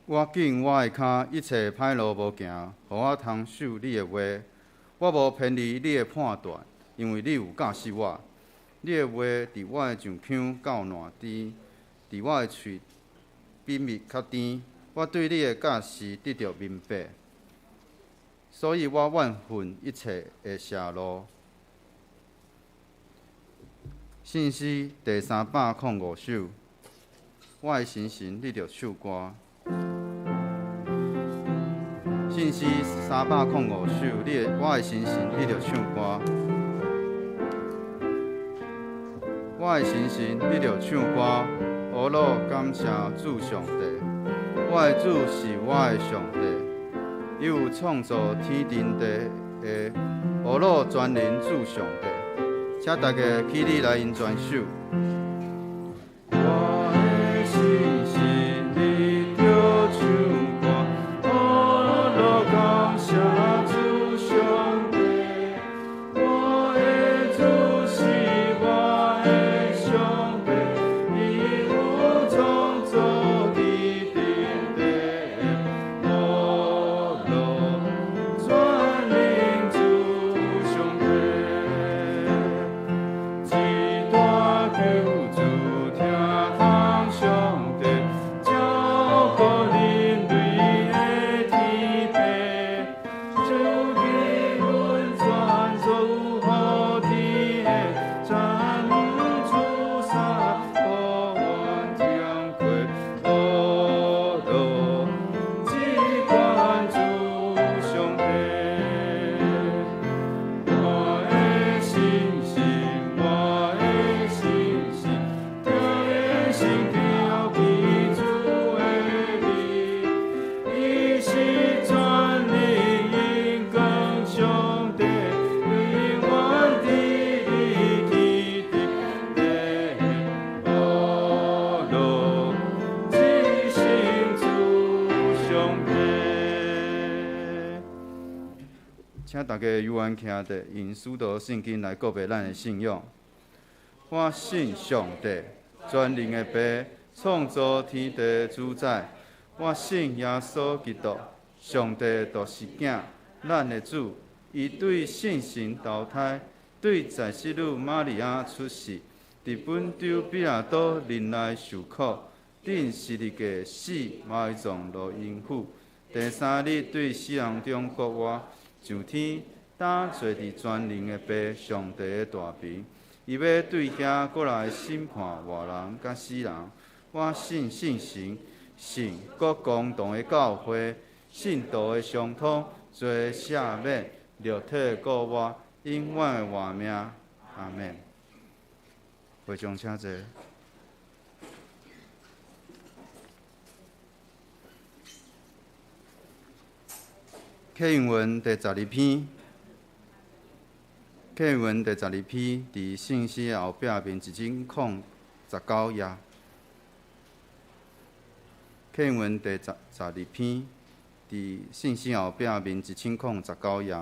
我敬我的脚，一切歹路无行，互我通守你的话。我无偏离你的判断，因为你有教示我。你的话伫我的上腔较烂甜，伫我的喙比蜜较甜。我对你的教示得到明白，所以我怨恨一切的邪路。信息第305首，我的心神你着唱歌。信息305首，我的心神你着唱歌。我的心神你着唱歌，阿罗感谢主上帝。我的主是我的上帝，伊有创造天地的阿罗全能主上帝。请大家起立来因全首。我的心神你着唱歌，阿罗感谢主上帝。我的主是我的上帝，伊有创造天地的阿罗全能主上帝。一大救主听从上帝，照顾人类的天地，主给阮全所有好天的，全主杀破万天魁，阿罗只管主上帝。我的心神，我的心神，天心跳起主的美，伊是全能因光上帝，永远伫天地的阿罗，只信主上帝。请大家勇敢徛地，用使徒圣经来告白咱的信仰。我信上帝，全能的爸，创造天地的主宰。我信耶稣基督，上帝就是囝，咱的主。伊对圣神投胎，对在世女玛利亚出世，伫本丢比拉多忍耐受苦，顶十字架死，埋葬落阴府。第三日对死人中复活，上天，担坐伫全能的爸上帝的大边。伊要对遐过来审判活人甲死人。我信圣神，信各公堂的教会，信道的相通，罪赦免，肉体告我，永远的活命。阿免。会众请坐。客运文第12篇。客运文第12篇，伫信息后壁面1019页。客运文第12篇，伫信息后壁面1019页。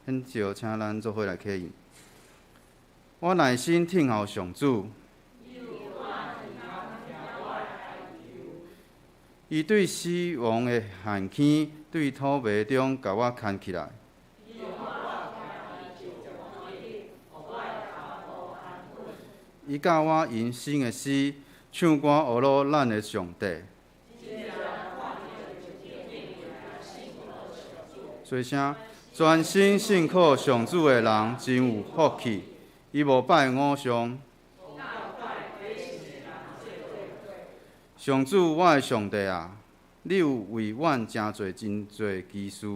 现就请咱做伙来客运。我耐心听候上主，伊对死亡的限期，对土迷中甲我牵起来。伊教我因新的诗，唱歌学罗咱的上帝。做声，全心信靠上主的人真有福气。伊无拜偶像。上主，我的上帝啊，你有为阮真侪奇事。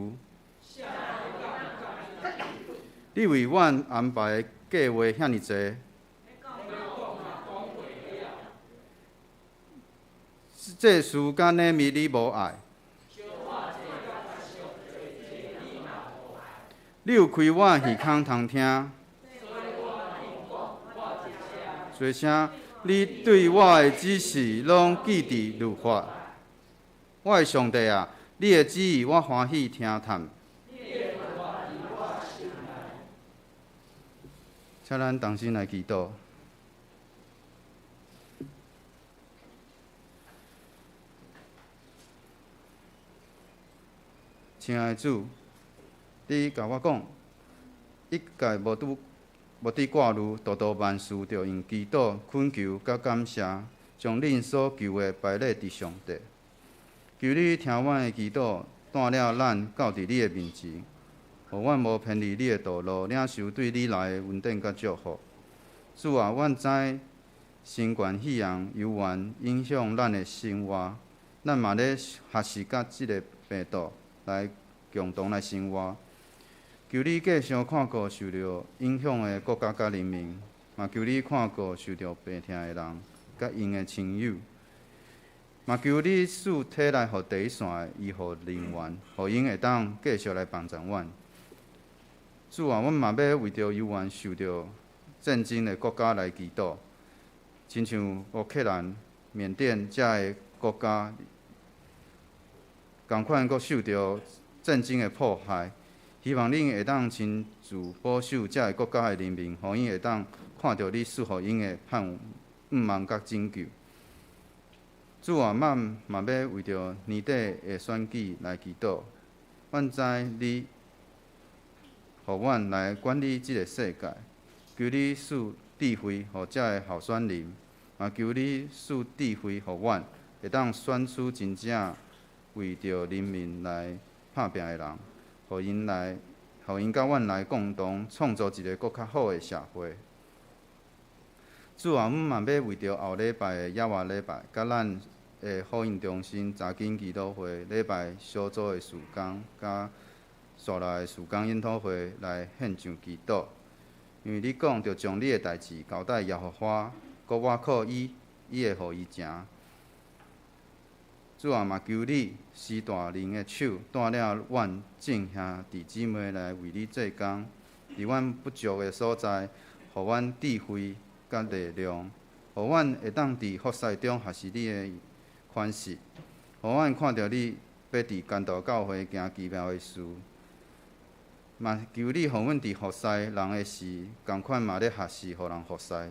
你为阮安排的计划遐尼侪。这事甲内密你无爱。你有开我耳孔通听。做声，你对我的指示拢记伫律法。我的上帝啊，你的旨意我欢喜听探。请咱同心来祈祷。亲爱的主，你甲我讲，一概无伫挂虑，多多万事，着用祈祷、恳求、甲感谢，将恁所求的摆列伫上帝。求你听阮的祈祷，带领咱到伫你的面前，互阮无偏离你的道路，领受对你来的稳定甲祝福。主啊，阮知新冠肺炎犹原影响咱的生活，咱嘛咧学习甲即个病毒来共同来生活。求你继续看顾受到影响的国家甲人民，嘛求你看顾受到病痛的人甲因的亲友，嘛求你使体内互第一线的医护人员，互因会当继续来帮助阮。主啊，阮嘛要为着犹原受到战争的国家来祈祷，亲像乌克兰、缅甸遮个国家，共款阁受到战争的迫害。希望恁会当亲自保守遮个国家的人民，互因会当看到你赐予因的盼望甲拯救。主啊，嘛要为着年底的选举来祈祷。阮知你，互阮来管理即个世界，求你赐智慧互遮个候选人，嘛求你赐智慧互阮，会当选出真正为着人民来拍拼的人。互因甲阮来共同创造一个更较好的社会。主啊，阮嘛要为着后礼拜的野外礼拜，甲咱的福音中心查经祈祷会礼拜小组的事工，甲续来的事工研讨会来献上祈祷。因为你讲着将你的代志交代耶和华，搁我靠伊会互伊成。主啊，嘛求你施大能的手，带领阮众兄弟姊妹来为你做工，伫阮不足的所在，互阮智慧甲力量，互阮会当伫服侍中学习你的款式，互阮看到你要伫监督教会行奇妙的事，嘛求你互阮伫服侍人的时，共款嘛咧学习互人服侍。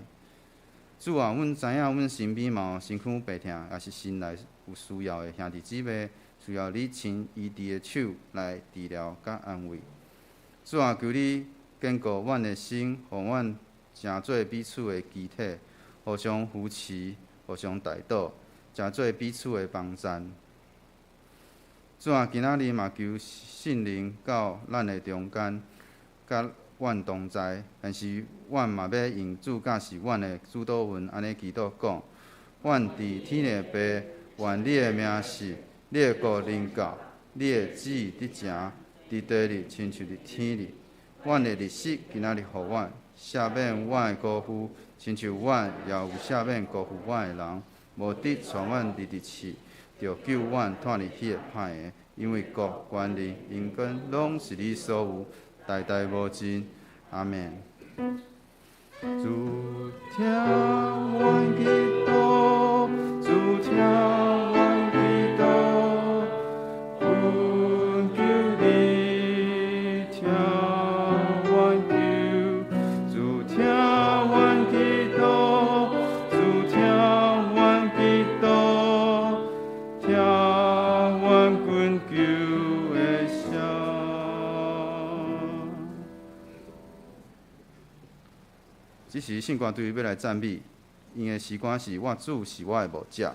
主啊，阮知影阮身边嘛有身躯病痛，也是心内有需要的兄弟姊妹，需要你亲医治的手来治疗甲安慰。主啊，求你坚固阮的心，互阮成做彼此的肢体，互相扶持，互相带导，成做彼此的帮衬。主啊，今仔日嘛求圣灵到咱的中间，甲阮同在，但是阮嘛要用主教是阮的主导文安尼祈祷讲：阮伫天的爸，愿你的名是，你的国临到，你的旨意伫成，伫地里亲像伫天里。阮的日食今仔日互阮，赦免阮的辜负，亲像阮也有赦免辜负阮的人，无得带阮入地试，着救阮脱离迄个歹的。因为国、权力、荣光，拢是你所有，代代无尽。阿门。主听阮祈祷，主听阮祈祷，恳求你听阮求，主听阮祈祷，主听阮祈祷，听阮恳求的声。这时圣歌队要来赞美，因的诗歌是我主是我的牧者。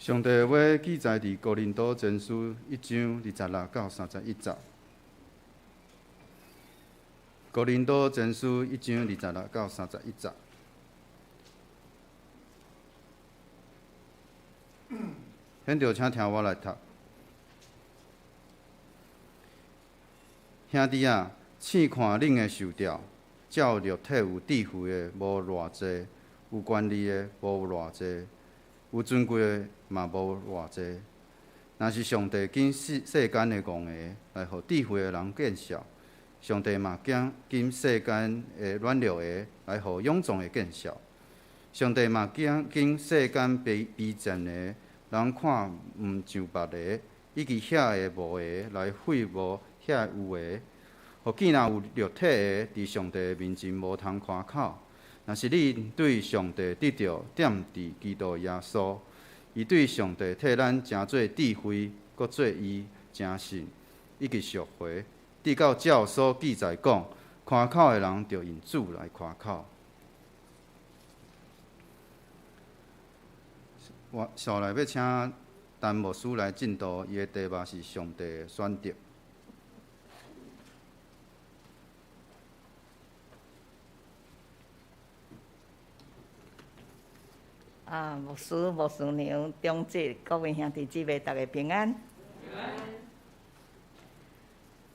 上帝话记载伫哥林多前书1章26到31节。哥林多前书1章26到31节。现着请听我来读。兄弟啊，试看恁的受调，照肉体有智慧的无偌济，有权力的无偌济，有尊贵的嘛无偌济。若是上帝经世间的戆下来，互智慧的人见笑；上帝嘛经世间的软弱下来，互勇壮的见笑；上帝嘛经世间卑贱的人看毋上别个，以及遐个无个来废无遐有个。互既然有肉体的，伫上帝面前无通夸口。若是你对上帝得到点伫基督耶稣，伊对上帝替咱诚做智慧，搁做伊诚信，以及赎回，直到照所记载讲，夸口的人着因主来夸口。我下来要请陈牧师来进度，伊的题目是上帝的选择。牧师、牧师娘、长姊、各位兄弟姊妹，大家平安。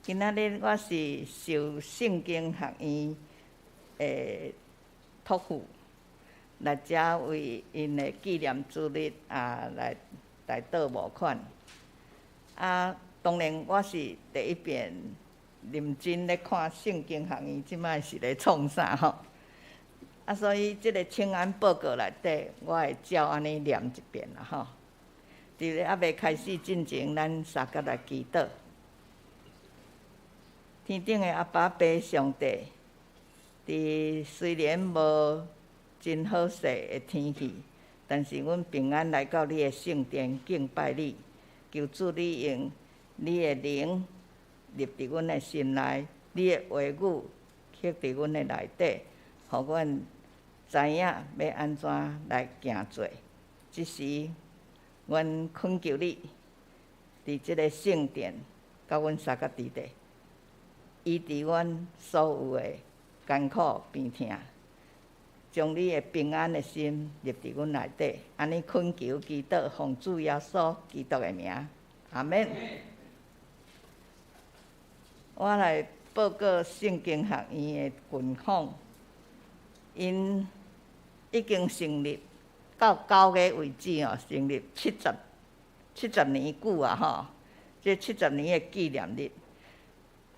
今仔日我是受圣经学院的托付，来遮为因的纪念主日来倒募款。当然我是第一遍认真咧看圣经学院即摆是咧创啥吼。所以即个请安报告内底，我会照安尼念一遍啦吼。伫咧还未开始进前，咱三甲来祈祷。天顶的阿爸爸上帝，伫虽然无真好势的天气，但是阮平安来到你的圣殿敬拜你，求主你用你的灵入伫阮的心内，你的话语刻伫阮的内底，互阮知影要安怎来行做。即时，阮恳求你，伫即个圣殿，甲阮三甲伫地，医治阮所有的艰苦病痛，将你的平安的心入伫阮内底。安尼恳求祈祷，奉主耶稣基督的名，阿免。我来报告圣经学院的群访。因已经成立到9月为止哦，成立70年久啊吼，这70年的纪念日。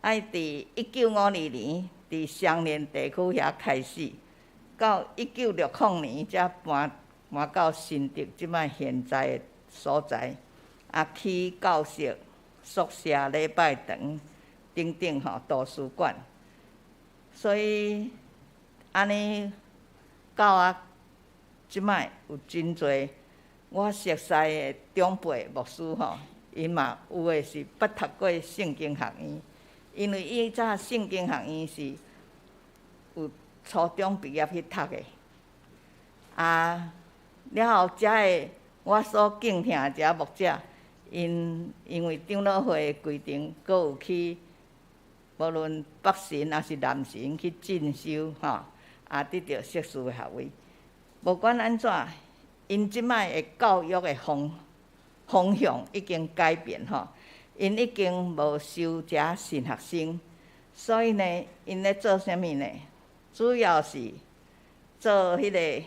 伫1952年伫双连地区遐开始，到1960年才搬到新竹即摆现在的所在，起教室、宿舍、礼拜堂等等吼，图书馆。所以安尼到即摆有真侪我熟悉的长辈牧师吼，因嘛有诶是捌读过圣经学院，因为以早圣经学院是有初中毕业去读的。了后遮个我所敬听遮牧者，因为长老会的规定，阁有去无论北神还是南神去进修吼。得到硕士的学位，无管安怎，因即摆的教育的方向已经改变吼，因已经无收遮新学生，所以呢，因咧做啥物呢？主要是做迄个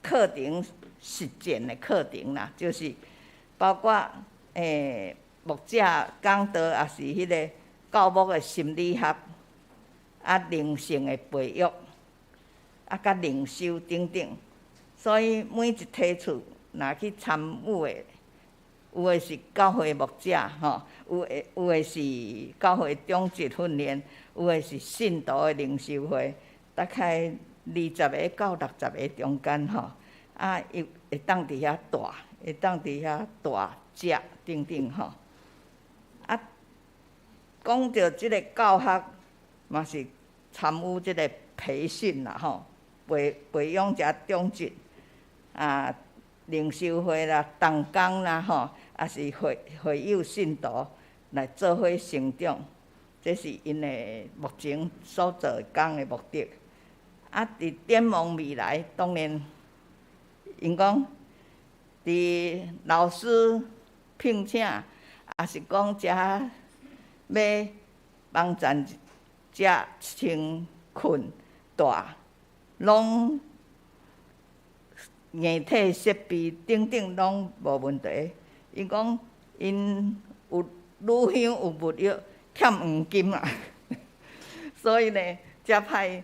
课程实践的课程啦，就是包括牧者讲道，也是迄个教牧的心理学。灵性的培育，甲灵修等等，所以每一梯次若去参与的，有的是教会牧者吼，有的是教会长职训练，有的是信徒的灵修会，大概20个到60个中间吼，伊会当伫遐住，会当伫遐住食等等吼。讲到即个教学。嘛是参与即个培训啦吼，培养遮种植灵修会啦、同工啦吼，也是会友信徒来做伙成长，这是因的目前所做工的目的。啊，伫展望未来，当然，因讲伫老师聘请，也是讲遮要帮咱遮清困大，拢硬体设备等等拢无问题。伊讲因有女乡有物业欠黄金啦，所以呢，遮歹。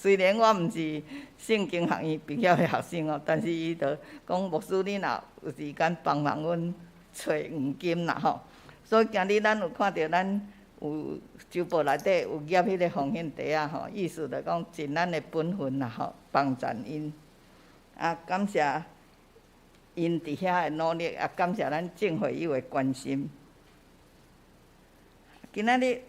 虽然我毋是圣经学院毕业的学生哦，但是伊就讲牧师你若有时间帮忙阮找黄金啦吼。所以今日咱有看到咱有周报内底有业迄个奉献袋啊吼，意思就讲尽咱的本分啦吼，帮助因。啊，感谢因伫遐的努力，啊，感谢咱政会友的关心。今仔日，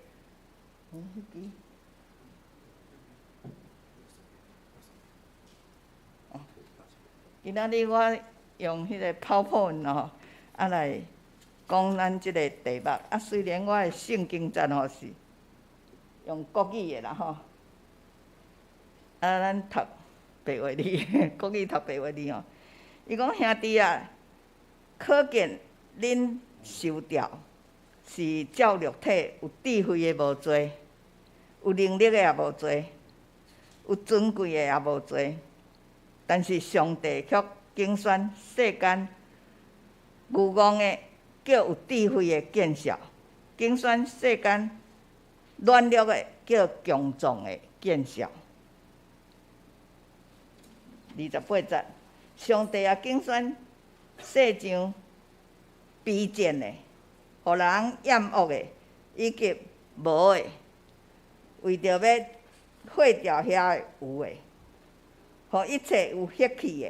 今仔日我用迄个PowerPoint吼，啊来讲咱即个题目。啊，虽然我的圣经节吼是用国语的啦吼，啊，咱读白话字，国语读白话字吼。伊讲兄弟啊，可见恁受调是照肉体，有智慧的无多，有能力的也无多，有尊贵的也无多。但是上帝却拣选世间愚妄的，叫有智慧的见效；拣选世间软弱的，叫强壮的见效。28节，上帝也拣选世上卑贱的，互人厌恶的，以及无的，为着要废掉遐有的。互一切有血气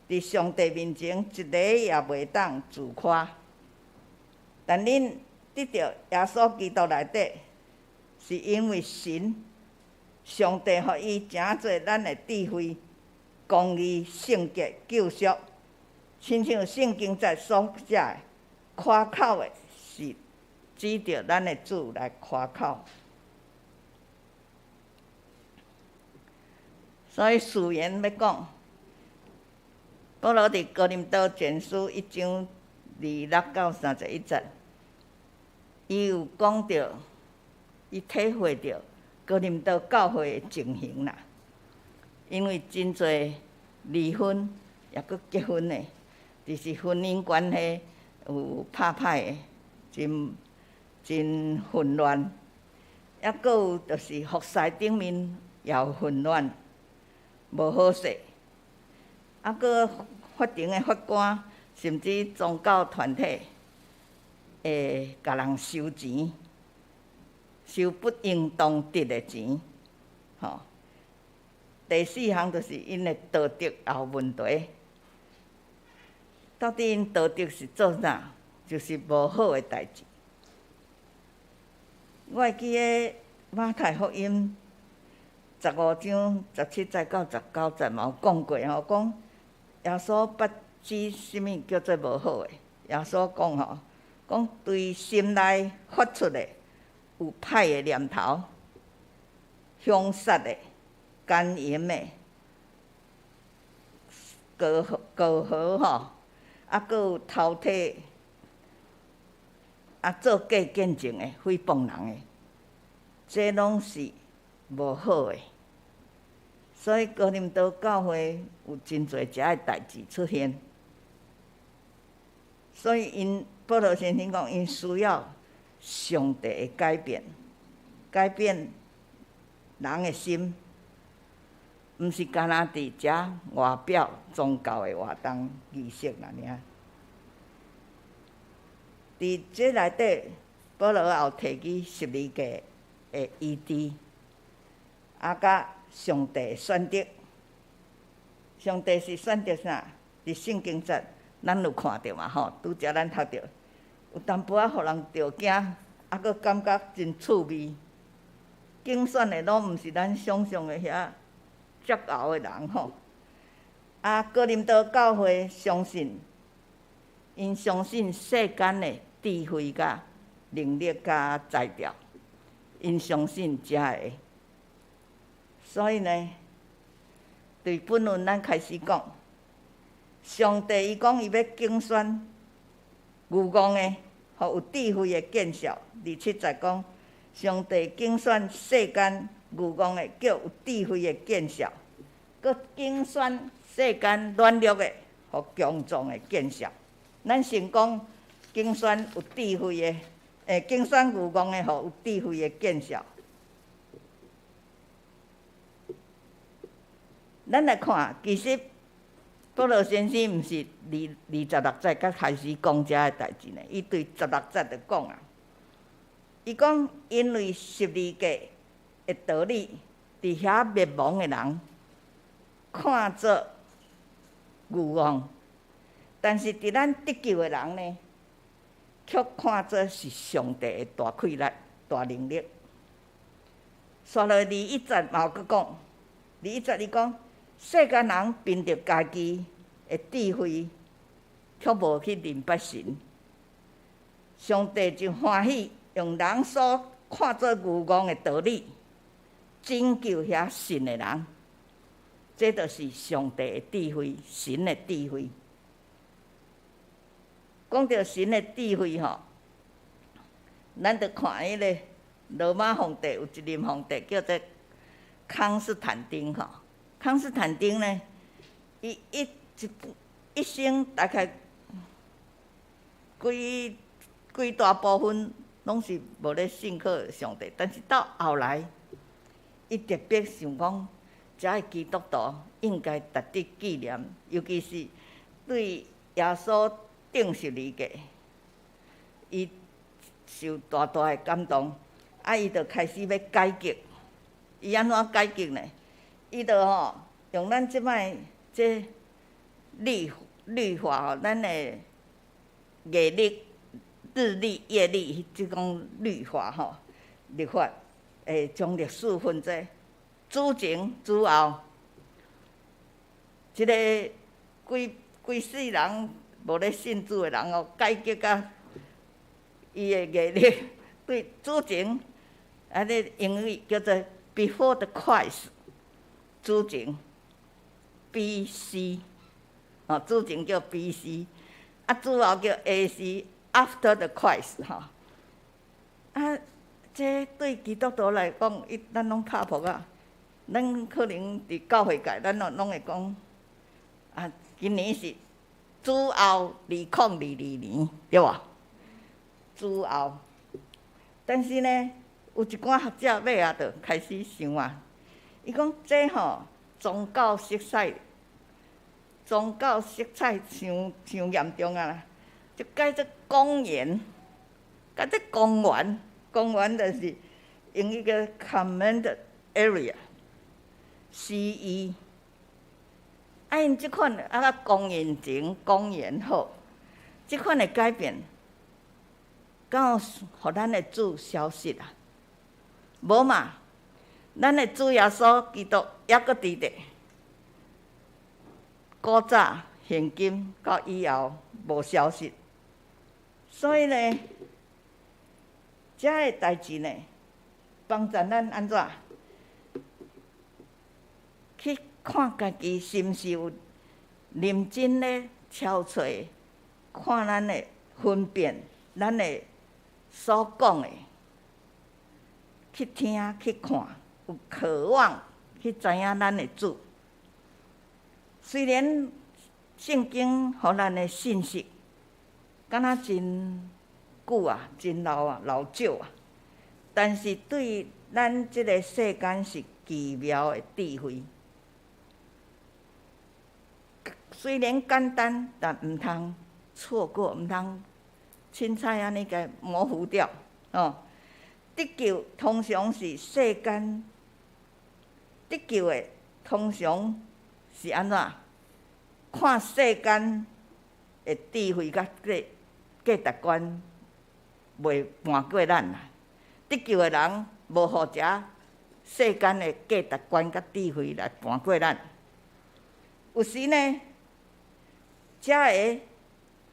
的，伫上帝面前一个也袂当自夸。但恁得到耶稣基督内底，是因为神、上帝互伊诚做咱的智慧、公义、圣洁、救赎，亲像圣经在所写的，夸口的是指着咱的主来夸口。所以序言要讲，保罗伫哥林多前书1章26到31节，伊有讲到，伊体会到哥林多教会的情形啦。因为真侪离婚也搁结婚的，就是婚姻关系有拍歹的，真混乱。抑搁有就是服侍顶面也有混乱。无好势，啊，搁法庭的法官，甚至宗教团体会甲人收钱，收不应当得的钱，吼。第4项就是因的道德也有问题。到底因道德是做啥？就是无好的代志。我会记个马太福音15章17节到19节嘛有讲过吼，讲耶稣不知什么叫做无好的。耶稣讲吼，讲对心内发出的有歹的念头、凶杀的、奸淫的、高豪吼，啊，搁有偷摕，啊，做假见证的、诽谤人的，这拢是无好的。所以哥林多教会有真侪遮的代志出现，所以因保罗先生讲，因需要上帝的改变，改变人的心，毋是干那伫遮外表宗教的活动仪式啦尔。伫这内底，保罗也有提起12个的议题，啊，甲上帝的选择，上帝是选择啥？伫圣经节咱有看到嘛吼，拄则咱读到，有淡薄仔互人着惊，啊，佫感觉真趣味。竞选的拢毋是咱想象的遐足敖的人吼，哥林多教会相信，因相信世间的智慧、甲能力、甲才调，因相信才会。所以呢，对本文咱开始讲，上帝伊讲伊要竞选愚公的，互有智慧的见效。27节讲，上帝竞选世间愚公的，叫有智慧的见效，佮竞选世间软弱的，互强壮的见效。咱先讲竞选有智慧的，竞选愚公的，互有智慧的见效。咱来看，其实保罗先生毋是26节才开始讲遮个代志呢，伊对16节就讲啊，伊讲因为12诫的道理，伫遐灭亡的人看作愚妄，但是伫咱得救的人呢，却看作是上帝的大气力、大能力。刷落21节嘛有佫讲，21节伊讲。世间人凭着家己的智慧，却无去认捌神，上帝就欢喜用人所看作愚妄的道理，拯救遐信的人。这就是上帝的智慧，神的智慧。讲到神的智慧吼，咱着看迄个罗马皇帝有一任皇帝叫做康斯坦丁吼。康斯坦丁呢，伊一生大概几大部分拢是无咧信靠上帝，但是到后来，伊特别想讲，遮个基督徒应该值得纪念，尤其是对耶稣钉12诫，伊受大大的感动，伊就开始要改革。伊安怎改革呢？伊就用咱即摆这律法吼，咱的月历、日历、月历，即讲律法吼，律法会将历史分做主前、主后。即个规世人无咧信主的人改革甲伊的月历对主前，咧英语叫做 Before the Christ。主前 BC， 主前叫 BC， 主后叫 AC After the Christ 这对基督徒来讲，咱拢拍破啊。咱可能伫教会界，咱拢会讲今年是主后2022年，对吧？主后，但是呢，有一寡学者尾仔就开始想啊。伊讲这宗教色彩伤严重啊！就改做公元，改做公元，公元就是用一个 command area，CE。因即款公元前、公元后，即款的改变，敢有互咱的主消失啊？无嘛。咱的主耶稣基督还阁伫咧，古早、现今到以后无消失。所以呢，遮个代志呢，帮助咱安怎去看家己是毋是有认真咧挑找，看咱的分辨，咱的所讲的，去听去看。有渴望去知影咱的主，虽然圣经互咱的信息，敢若真久啊、真老少啊，但是对咱即个世间是奇妙的智慧。虽然简单，但毋通错过，毋通凊彩安尼甲模糊掉得救通常是世间。得救的通常是安怎？看世间的智慧甲价值观袂瞒过咱啦。得救的人无互遮世间的价值观甲智慧来瞒过咱。有时呢，遮个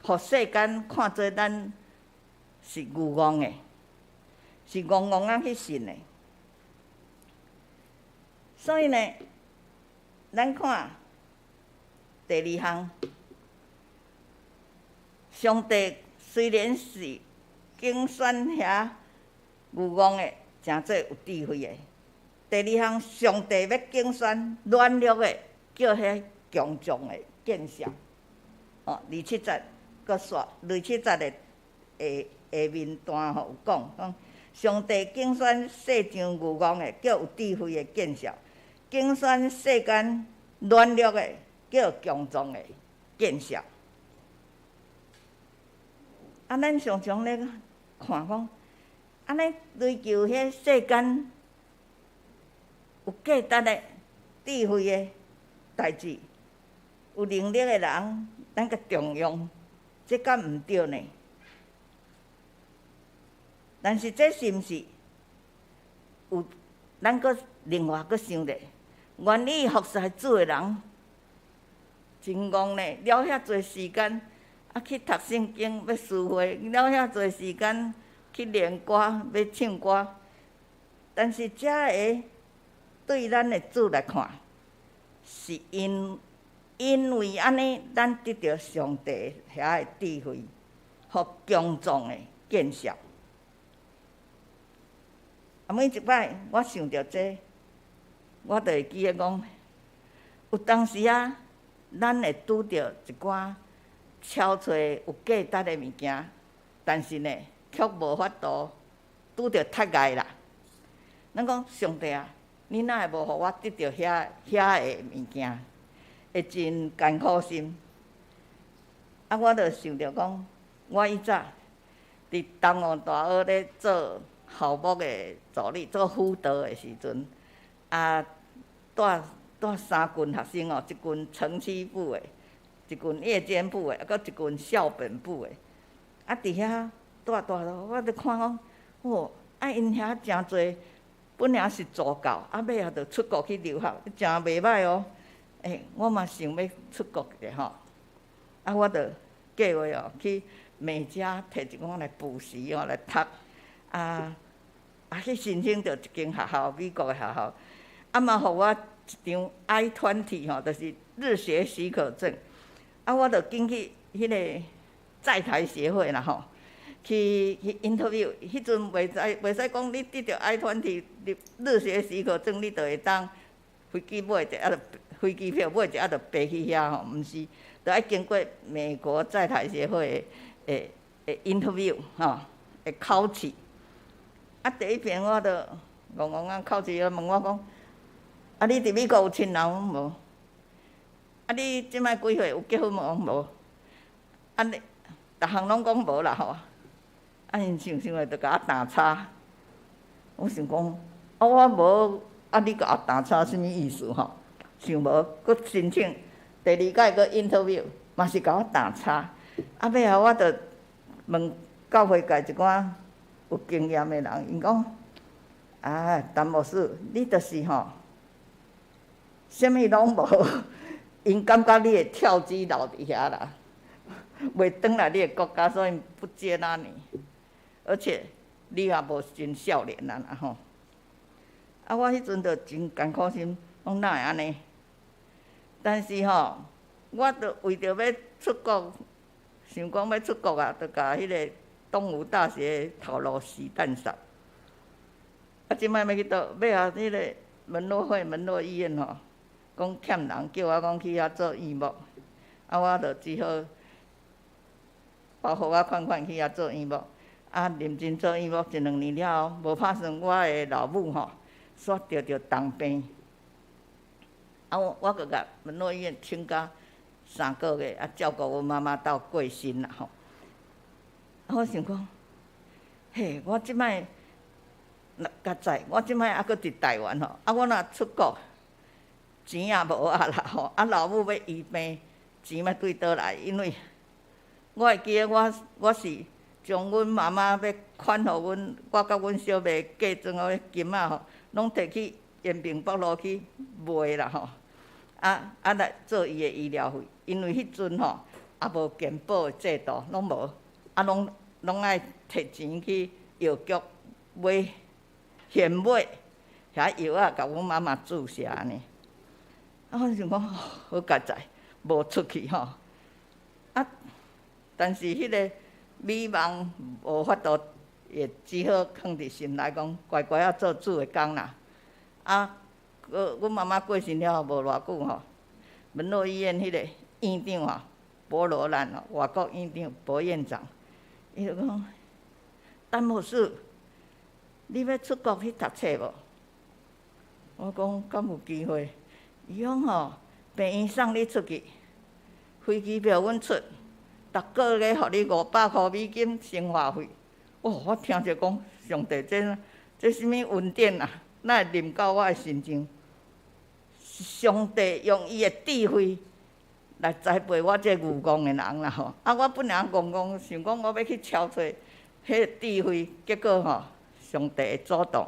互世间看做咱是愚妄的，是戆戆啊去信的。所以呢，咱看第二项，上帝虽然是竞选遐愚妄的，诚做有智慧的。第二项，上帝要竞选软弱的，叫遐强壮的见效。27节搁说，27节的下面段有讲，上帝竞选世上愚妄的，叫有智慧的见效；竞选世间软弱的，叫强壮的见效。咱常常咧看讲，安尼追求迄世间有价值的、智慧的代志，有能力的人，咱甲重用，这敢毋对呢？但是这是毋是有咱搁另外搁想咧？愿意服侍主的人，真戆呢，了遐侪时间。去读圣经，要思会，了遐侪时间去练歌，要唱歌。但是遮个对咱的主来看，是因为安尼，咱得到上帝遐的智慧，和强壮的见效。每一摆我想到这，我就会记得讲，有当时啊，咱会拄着一寡超找有价值的物件，但是呢，却无法度拄着窒碍啦。咱讲上帝啊，你哪会无互我得到遐个物件，会真艰苦心。我就想着讲，我以早伫东湖大学咧做校牧的助理，做辅导的时阵，带3群学生一群晨起部的。一群夜间部的，搁一群校本部的，伫遐带咯，我就看讲，因遐诚侪，本来是助教，尾仔就出国去留学，诚袂歹哦。我嘛想要出国的吼，我就计划去美加摕一款来补习来读，去申请着一间学校，美国的学校，嘛互我一张 I-20就是日学许可证。我就进去迄个在台协会啦吼，去 interview。迄阵袂使讲你得着 I-20日学许可证，你就会当飞机买者，飞机票买者，就飞去遐吼。毋是，就爱经过美国在台协会的 interview 吼，的考试。第一遍我就戆戆啊考试，问我讲，你伫美国有亲人无？你即摆几岁？有结婚无？你逐项拢讲无啦吼。因想诶，就甲我打叉。我想讲，我无，你甲我打叉，什物意思吼？想无，搁申请第2届搁 interview， 嘛是甲我打叉。尾仔我就问教会界一寡有经验诶人，因讲，陈牧师，你就是吼，啥物拢无。因感觉你会跳机留伫遐啦，袂转来你的国家，所以不接纳你。而且你也无真少年啦吼。我迄阵就真艰苦心，讲哪会安尼？但是吼，我就为着要出国，想讲要出国啊，就甲迄个东吴大学头路实弹上。即摆要去倒？要迄个门诺医院吼。讲欠人，叫我讲去遐做义牧，我就只好包互我款去遐做义牧。认真做义牧1、2年了后，无拍算我的老母吼，煞着重病。我阁甲门诺医院请假3个月，照顾阮妈妈到过身啦吼。我想讲，我即摆较早，我即摆阁伫台湾吼，我若出国。钱也无啦吼，老母要医病，钱要对倒来？因为我会记得我是将阮妈妈要款互阮，我甲阮小妹嫁妆的金仔吼，拢摕去延平北路去卖啦吼。来做伊的医疗费，因为迄阵吼也无健保的制度，拢无，拢爱摕钱去药局买现买遐药啊，甲阮妈妈注射安尼。我想讲好佳哉，无出去吼。但是迄个美梦无法度，也只好放伫心内，讲乖乖啊做主的工啦。阮妈妈过身了无偌久吼，门诺医院迄个院长吼，博罗兰吼，外国院长博院长，伊就讲，丹姆斯，你要出国去读册无？我讲敢有机会？伊讲吼，病院送你出去，飞机票阮出，逐个月互你500块美金生活费。哦，我听着讲，上帝这什物恩典啊？哪会临到我的心情？上帝用伊的智慧来栽培我这愚公的人啦吼。我本来戆想讲我要去敲找迄个智慧，结果吼，上帝的主动，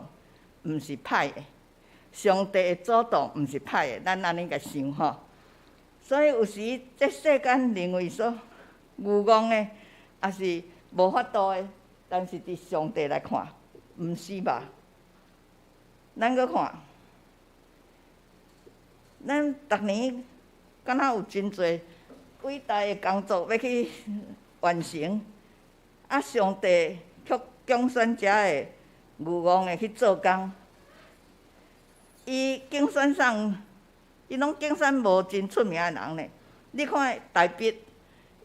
毋是歹的。上帝的主动毋是歹的，咱安尼甲想吼。所以有时这世间认为说愚公的，也是无法度的，但是伫上帝来看，毋是吧？咱搁看，咱逐年敢若有真侪伟大的工作要去完成，上帝却拣选遮的愚公的去做工。伊竞选上，伊拢竞选无真出名的人呢。你看大笔，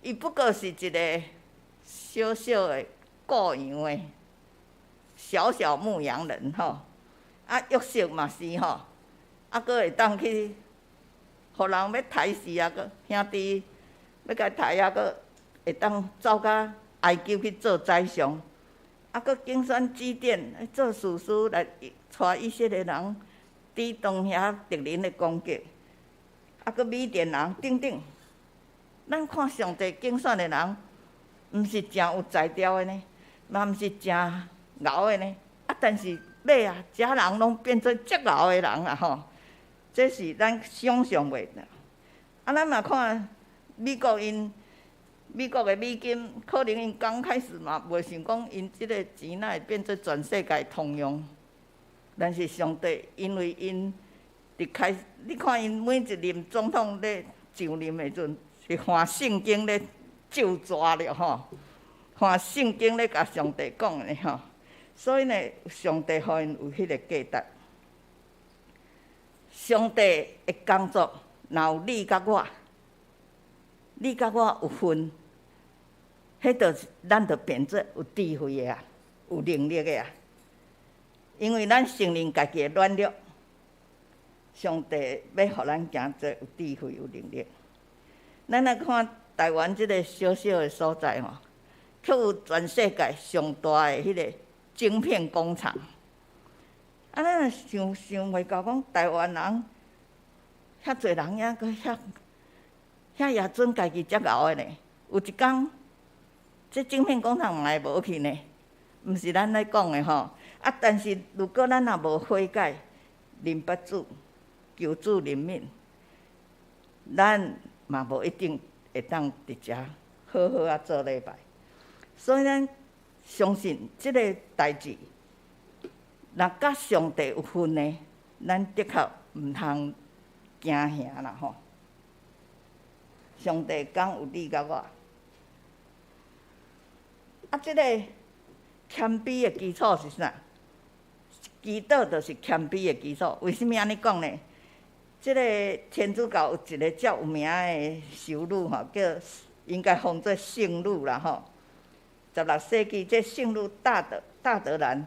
伊不过是一个小小的雇羊的小牧羊人吼。约瑟嘛是吼，佫会当去，互人要杀死佫兄弟要甲杀佫会当走到埃及去做宰相，佫竞选指点做士师来带以色列人抵挡遐敌人的攻击，佫缅甸人等等。咱看上帝竞选的人，毋是真有才调的呢，嘛毋是真牛的呢，但是尾啊，遮人拢变做足牛的人啦吼，这是咱想象袂到。咱嘛看美国的美金，可能因刚开始嘛袂想讲因即个钱哪会变做全世界通用。但是上帝因为因伫开，你看因每一任总统咧上任的时阵，是看圣经咧就抓了吼，看圣经咧甲上帝讲的吼。所以呢，上帝互因有迄个价值。上帝的工作，若有你甲我有份，迄就是咱就变做有智慧的啊，有能力的啊。因为咱承认家己的软弱，上帝要互咱行做有智慧、有能力。咱来看台湾即个小小的所在吼，却有全世界上大的迄个晶片工厂。咱若想袂到讲台湾人遐侪人抑佫遐也准家己遮牛的呢。有一工，这晶片工厂嘛会无去呢，毋是咱咧讲的吼。但是如果咱若无悔改、认不主、求主怜悯，咱嘛无一定会当伫遮好好啊做礼拜。所以咱相信即个代志，若甲上帝有份的，咱的确毋通惊吓啦吼。上帝讲有你甲我，即个谦卑的基础是啥？祈祷就是谦卑的基础。为什么安尼讲呢？即个天主教有一个遮有名的修女吼，叫应该封做圣女啦吼。16世纪，这圣女大德兰，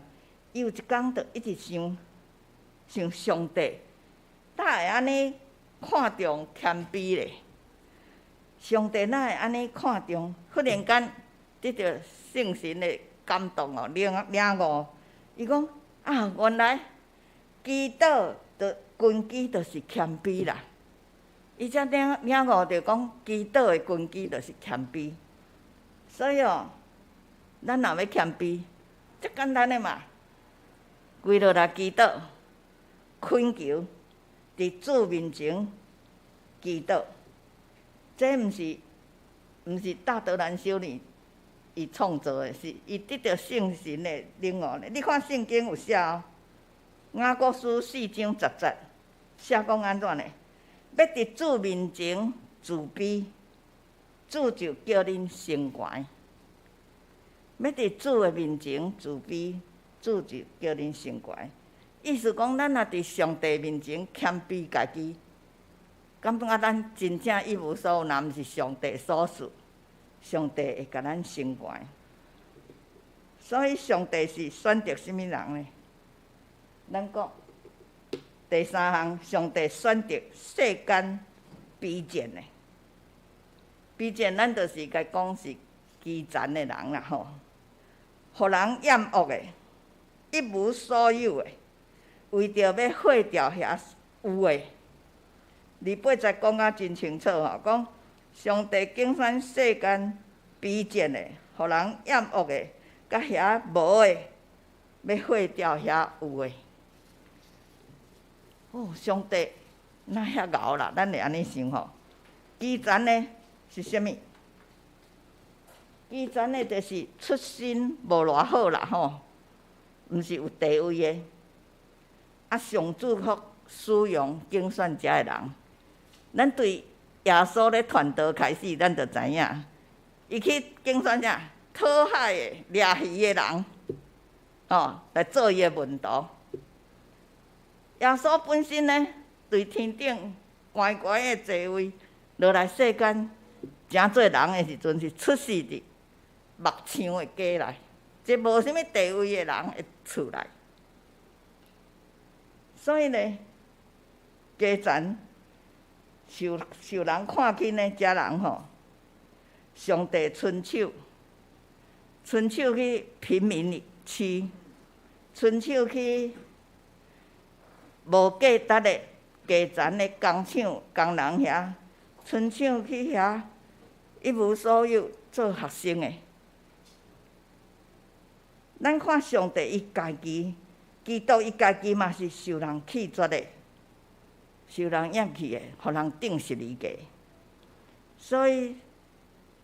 伊有一工就一直想上帝，哪会安尼看重谦卑咧？上帝哪会安尼看重？忽然间得到圣神的感动哦，领悟。伊讲原来祈祷的根基就是谦卑啦。伊才领悟着讲，祈祷的根基就是谦卑。所以咱若要谦卑，足简单的嘛，跪落来祈祷，恳求，伫主面前祈祷。这毋是大德兰修女伊创造的，是伊得到圣神的领悟的。你看圣经有写哦，《雅各书》4章10节，写讲安怎呢？要伫主面前自卑，主就叫恁升悬。要伫主的面前自卑，主就叫恁升悬。意思讲，咱若伫上帝面前谦卑家己，感觉咱真正一无所有，若毋是上帝所赐，上帝会甲咱升悬。所以上帝是选择什么人呢？咱讲第三项，上帝选择世间卑贱的。卑贱，咱就是甲讲是基层的人啦吼，互人厌恶的，一无所有的，为着要毁掉遐有的。28节讲啊真清楚吼，讲上帝拣选世间卑贱的，互人厌恶的，甲遐无的，要毁掉遐有的。哦，上帝哪遐敖啦？咱会安尼想吼。基层呢是啥物？基层呢就是出身无偌好啦吼，毋是有地位的。啊，上主福使用拣选遮的人。咱对耶稣咧传道开始，咱就知影，伊去拣选啥讨海的、掠鱼的人，来做伊的门徒。耶稣本身呢，对天顶悬悬的座位，落来世间，真做人的时阵是出世伫木匠的家内，即无啥物地位的人的厝内。所以呢，基层受人看轻的遮人吼，上帝伸手去贫民区，伸手去无价值的基层的工厂工人遐，伸手去遐一无所有做学生的。咱看上帝伊家己，基督伊家己嘛是受人弃绝的，受人厌弃的，互人钉十字架。所以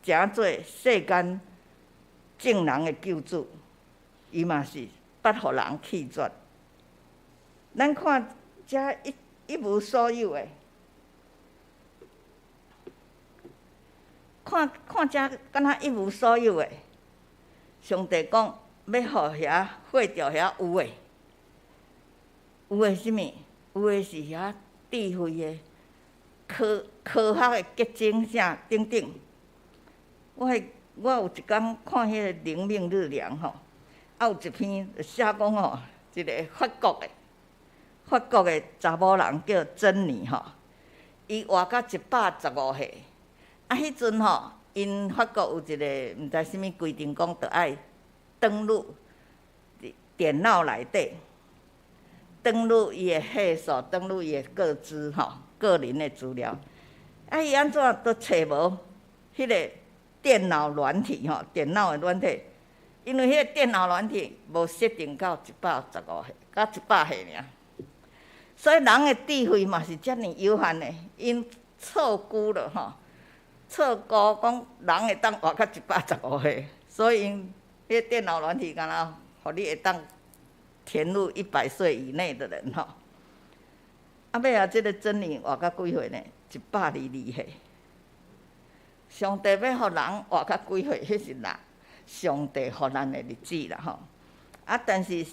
诚做世间正人的救主，伊嘛是捌互人弃绝。咱看遮一无所有的，看遮敢若一无所有的。上帝讲要互遐毁掉遐有的，有的是物？有的是遐智慧的、科学的结晶啥等等。我有一工看迄个《灵命日粮》吼，有一篇写讲吼，一个法国的查某人叫珍妮吼，伊活到115岁。啊，迄阵吼，因法国有一个毋知啥物规定，讲着爱登录电脑内底，登录伊的岁数，登录伊的个资吼，个人的资料。啊，伊安怎都找无迄个电脑软体吼，电脑的软体，因为迄个电脑软体无设定到115岁，到100岁尔。所以人的智慧嘛是遮尔有限的，因错估了吼，错估讲人会当活到115岁，所以因迄个电脑软体敢若互你会当填入100岁以内的人吼。啊，尾啊，即个真理活到几岁呢？122岁。上帝要互人活到几岁，迄是人上帝互咱的日子啦吼。啊，但是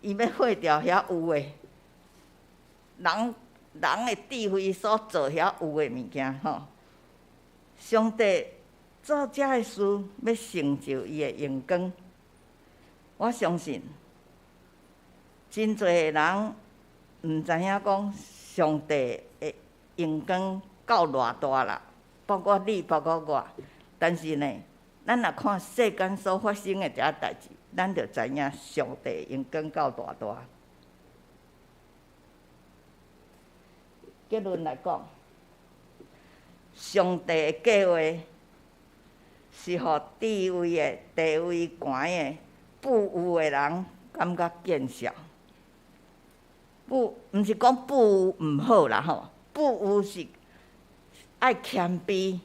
伊要毁掉遐有的。人的智慧所做遐有的物件吼，上帝做遮的事要成就伊的荣光。我相信，真侪人毋知影讲上帝的荣光到偌大啦，包括你，包括我。但是呢，咱若看世间所发生的遮代志，咱就知影上帝荣光到偌大。结论来讲，上帝的计划是互智慧的、地位悬的、富有的人感觉见笑。毋是讲富有毋好啦吼，富有是爱谦卑，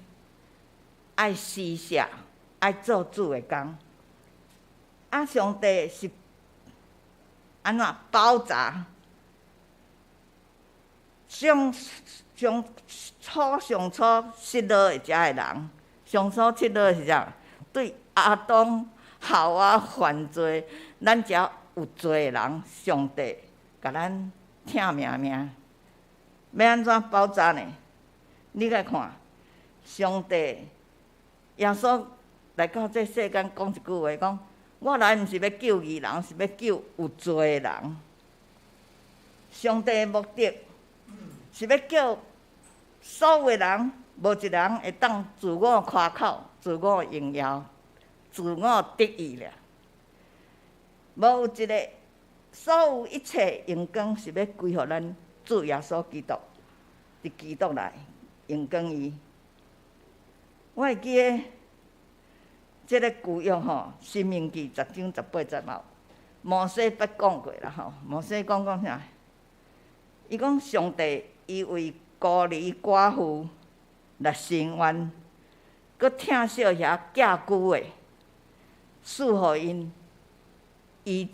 爱施舍，爱做主的工。啊，上帝是安怎包扎？上初失落的遮的人，上初失落是啥？对亚当、夏娃犯罪，咱遮有罪的人，上帝甲咱疼命命，要安怎包扎呢？你来看，上帝耶稣来到这世间讲一句话，讲我来毋是要救义人，是要救有罪的人。上帝的目的是要叫所有的人，无一人会当自我夸口、自我荣耀、自我得意了。无有一个，所有一切荣光是要归予咱主耶稣基督，伫基督内荣光伊。我会记得即个旧约吼，《申命记》10章18节嘛，摩西捌讲过啦吼。摩西讲啥？伊讲上帝伊为孤儿寡妇来伸冤，佮疼惜遐寄居的，赐予因衣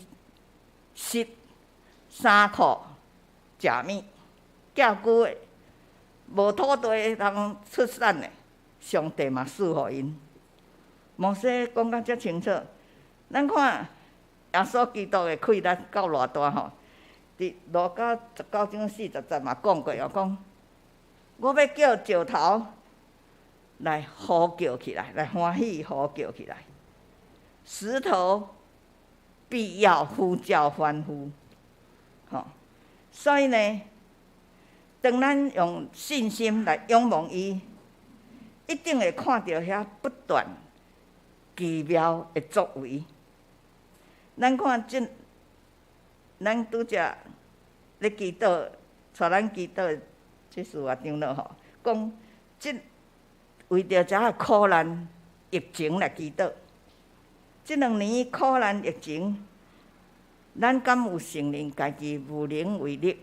食衫裤食物。寄居的无土地通出产的，上帝嘛赐予因。摩西讲甲遮清楚，咱看耶稣基督的气力到偌大吼？伫路加19章40节嘛讲过哦，讲我要叫石头来呼叫起来，来欢喜呼叫起来，石头必要呼叫欢呼。吼，所以呢，当咱用信心来仰望伊，一定会看到遐不断奇妙的作为。咱看咱拄则咧祈祷，带咱祈祷即事啊长老吼，讲为着遮个苦难疫情来祈祷。即2年苦难疫情，咱敢有承认家己无能为力？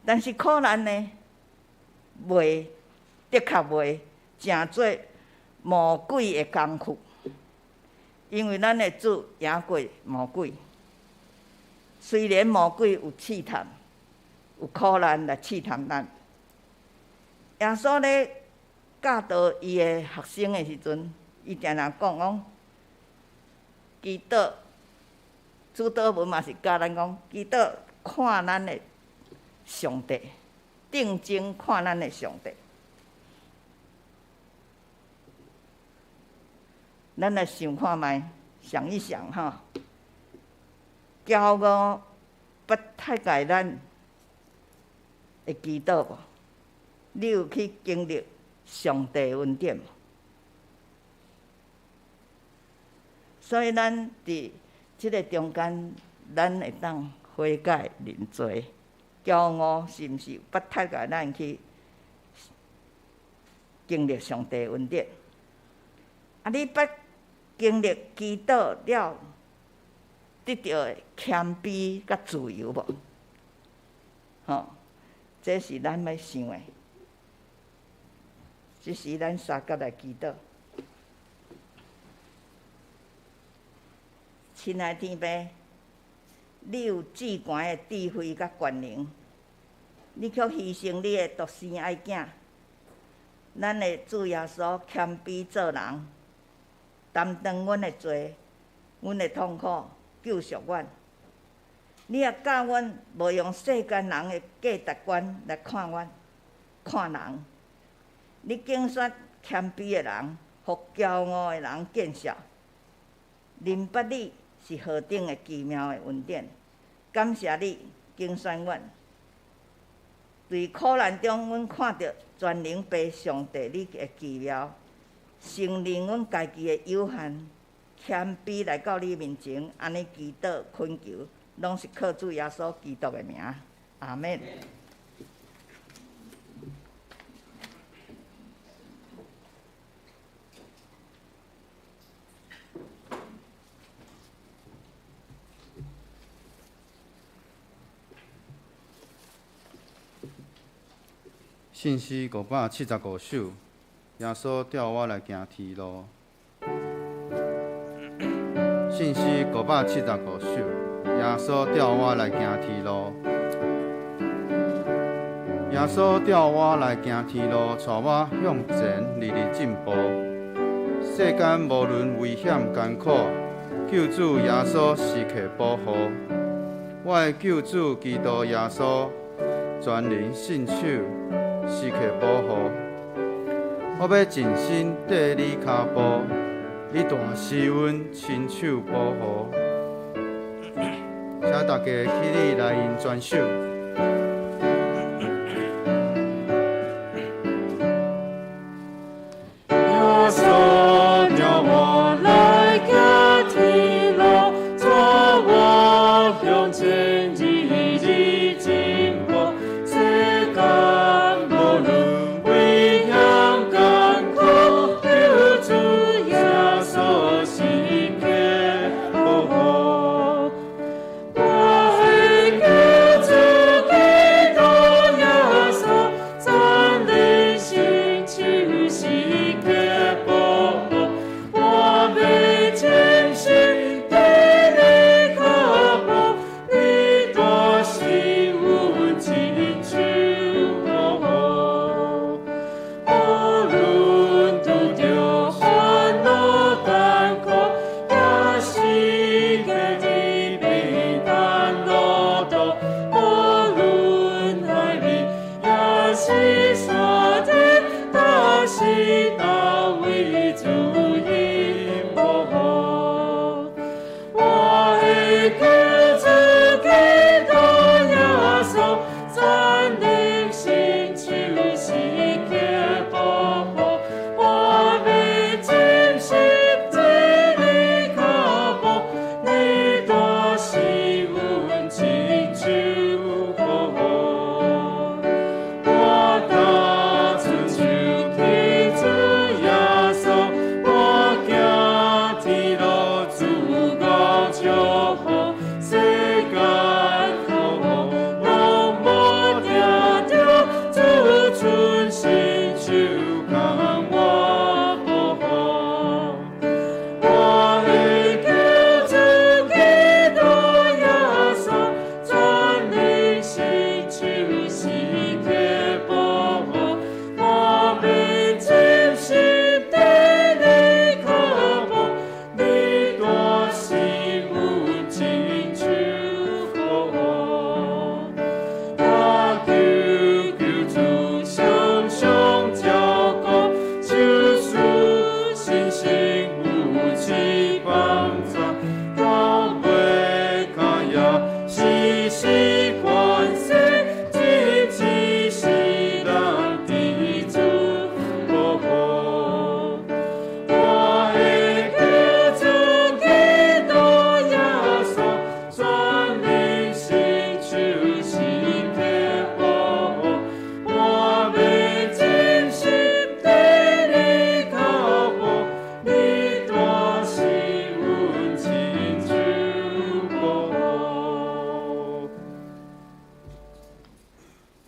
但是苦难呢，的确袂诚做魔鬼的工具，因为咱的主赢过魔鬼。虽然魔鬼有试探，有苦难来试探咱，耶稣咧教导伊的学生的时阵，伊常常讲祈祷，主祷文嘛是教咱讲祈祷，看咱的上帝，定睛看咱的上帝。咱来想看觅，想一想吼。骄傲不太解咱会祈祷无？你有去经历上帝恩典无？所以咱伫即个中间，咱会当悔改认罪。骄傲是毋是不太解咱去经历上帝恩典？啊，你捌经历祈祷了？得到的谦卑甲自由无？吼，这是咱要想的。这是咱三角来祈祷。亲爱天父，你有至高的智慧甲权能，你却牺牲你的独生爱子，咱的主耶稣谦卑做人，担当阮的罪，阮的痛苦。救赎阮，你也教阮无用世间人的价值观来看阮、看人。你拣选谦卑的人，互骄傲的人见笑。明白你是何等的奇妙的恩典，感谢你拣选阮。伫苦难中，阮看到全能爸上帝你的奇妙，承认阮家己的有限。谦卑来到你面前，安尼祈祷恳求，拢是靠主耶稣基督的名，阿免。信息575首，耶稣调我来行天路。信息575首，耶稣调我来行天路。耶稣调我来行天路，带我向前日日进步。世间无论危险艰苦，救主耶稣时刻保护。我的救主基督耶稣，全人信守，时刻保护。我要尽心缀你脚步，你大施阮亲手保护。请大家起立来吟全首。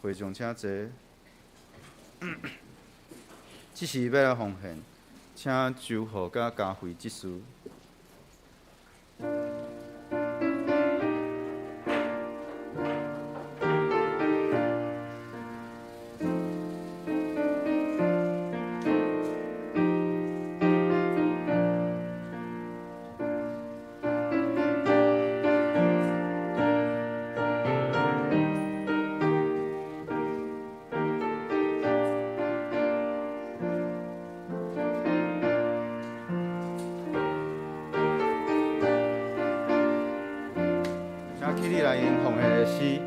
会众请坐。这是要来奉献，请周浩甲嘉慧执事。起立来吟奉献的诗。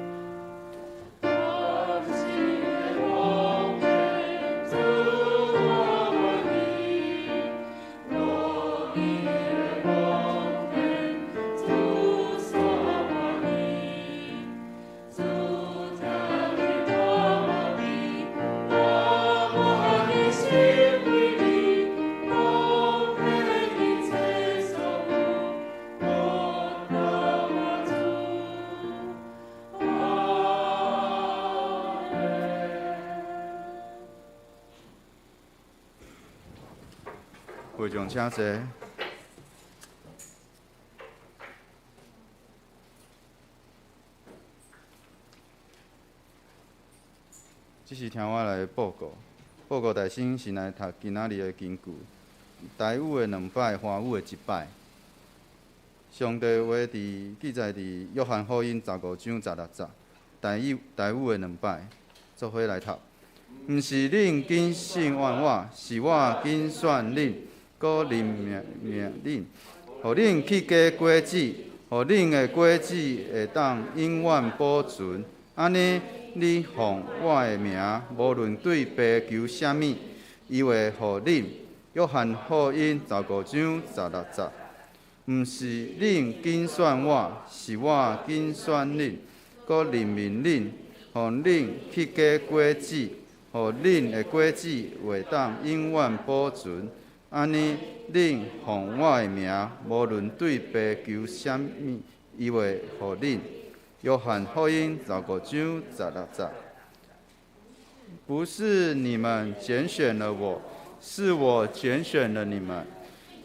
会众请坐。这是听我来报告。报告大仙是来读今仔日的经句，台语的2摆，华语的1摆。上帝话记载伫约翰福音15章16节，台语的2摆，做伙来读。毋是恁拣选我，是我拣选恁，搁任命恁，互恁去结果子，互恁的果子会当永远保存。安尼，你奉我的名，无论对爸求啥物，伊会互恁。约翰福音15章16节。毋是恁拣选我，是我拣选恁，搁任命恁，互恁去结果子，互恁的果子会当永远保存。安尼，恁奉我的名，无论对爸求啥物，伊会互恁。约翰福音15章16节。不是你们拣选了我，是我拣选了你们，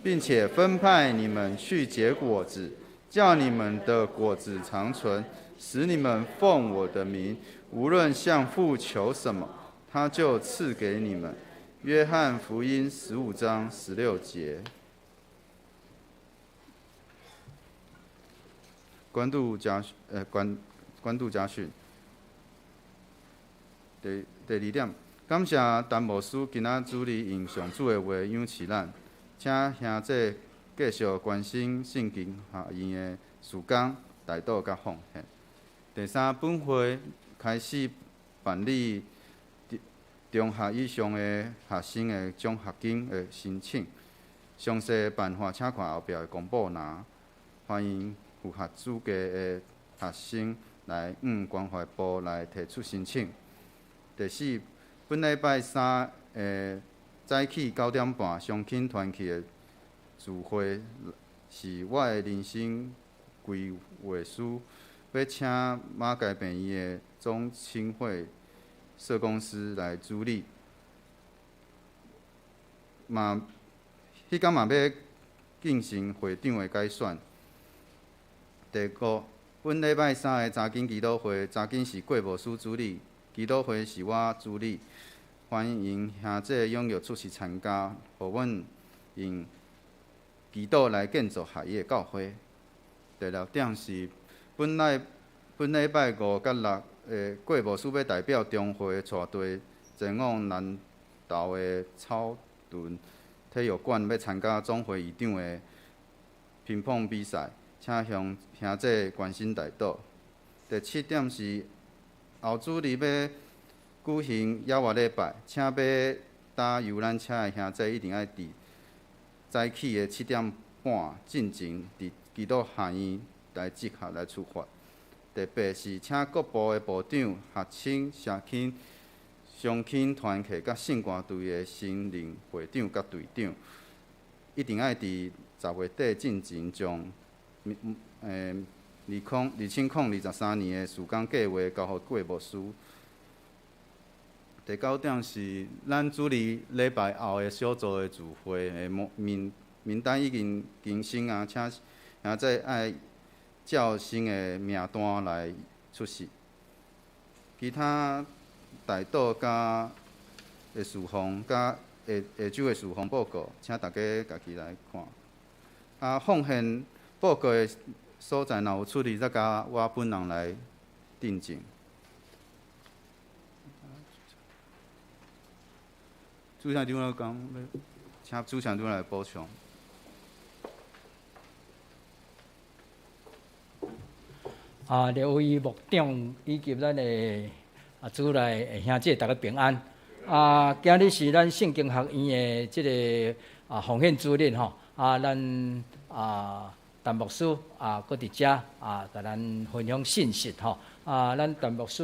并且分派你们去结果子，叫你们的果子长存，使你们奉我的名，无论向父求什么，他就赐给你们。约翰福音15章16节。关渡家训。第2点，感谢陈牧师今仔主理用上主的话养饲咱，请兄弟继续关心圣经学院的事工、带导甲奉献。第3，本会开始办理中学以上的学生的奖学金的申请，详细办法请看后壁的公布栏。欢迎符合资格的学生来关怀部来提出申请。第4，本礼拜3的早起9点半，相亲团契的聚会是我的人生规划师，要请马街病院的总亲会社公司来主理。迄天嘛要进行会长的改选。第5，本礼拜3的查经祈祷会，查经是贵牧师主理。祈祷会是我主理，欢迎兄弟踊跃出席参加，互阮用祈祷来建造合一的教会。第6点是本礼拜5甲6的贵牧师要代表中会带队前往南投的草屯体育馆，要参加总会议长的乒乓比赛，请兄弟关心带导。第7点是后主日要举行野外礼拜，请要搭游览车的兄弟一定要伫早起的7点半进前伫基督学院来集合来出发。第8是请各部的部长、学生、社青、乡亲团契甲圣歌队的新任会长甲队长，一定要伫10月底进前将2023年的事工计划交予贵牧师。第9点是咱主理礼拜后的小组的聚会的名单已经更新啊，请兄弟爱照新的名单来出席。其他带导甲的事项甲下周的事项报告，请大家家己来看。奉献报告的所在若有出入，再甲我本人来订正。主席长讲，请主席长来补充。列位牧长以及咱的主内的兄弟，大家平安。今日是咱圣经学院的这个奉献主任吼，咱陈牧师搁伫遮甲咱分享信息吼。咱陈牧师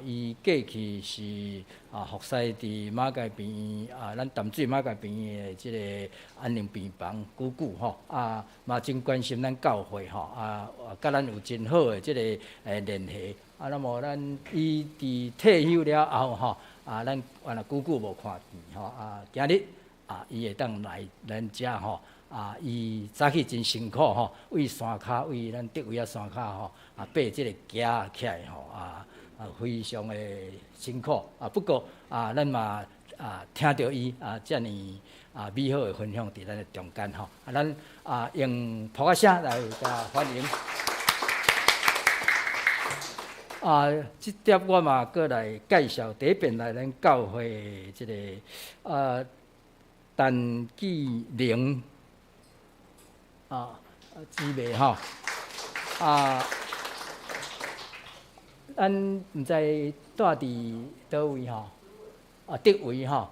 伊过去是服侍伫马街病院咱淡水马街病院的即个安宁病房久久吼，嘛真关心咱教会吼，甲咱有真好的即个联系。那么咱伊伫退休了后吼，咱久久无看见吼，今日伊会当来咱遮吼。伊早起真辛苦吼，为山骹为咱德威山骹吼，爬即个行起来吼，非常的辛苦不过咱嘛听到伊遮尔美好的分享伫咱的中间吼，咱用普仔声来甲欢迎。即点我嘛过来介绍第一遍来咱教会即个陈纪玲。姊妹吼，咱毋知住伫倒位吼，德位吼。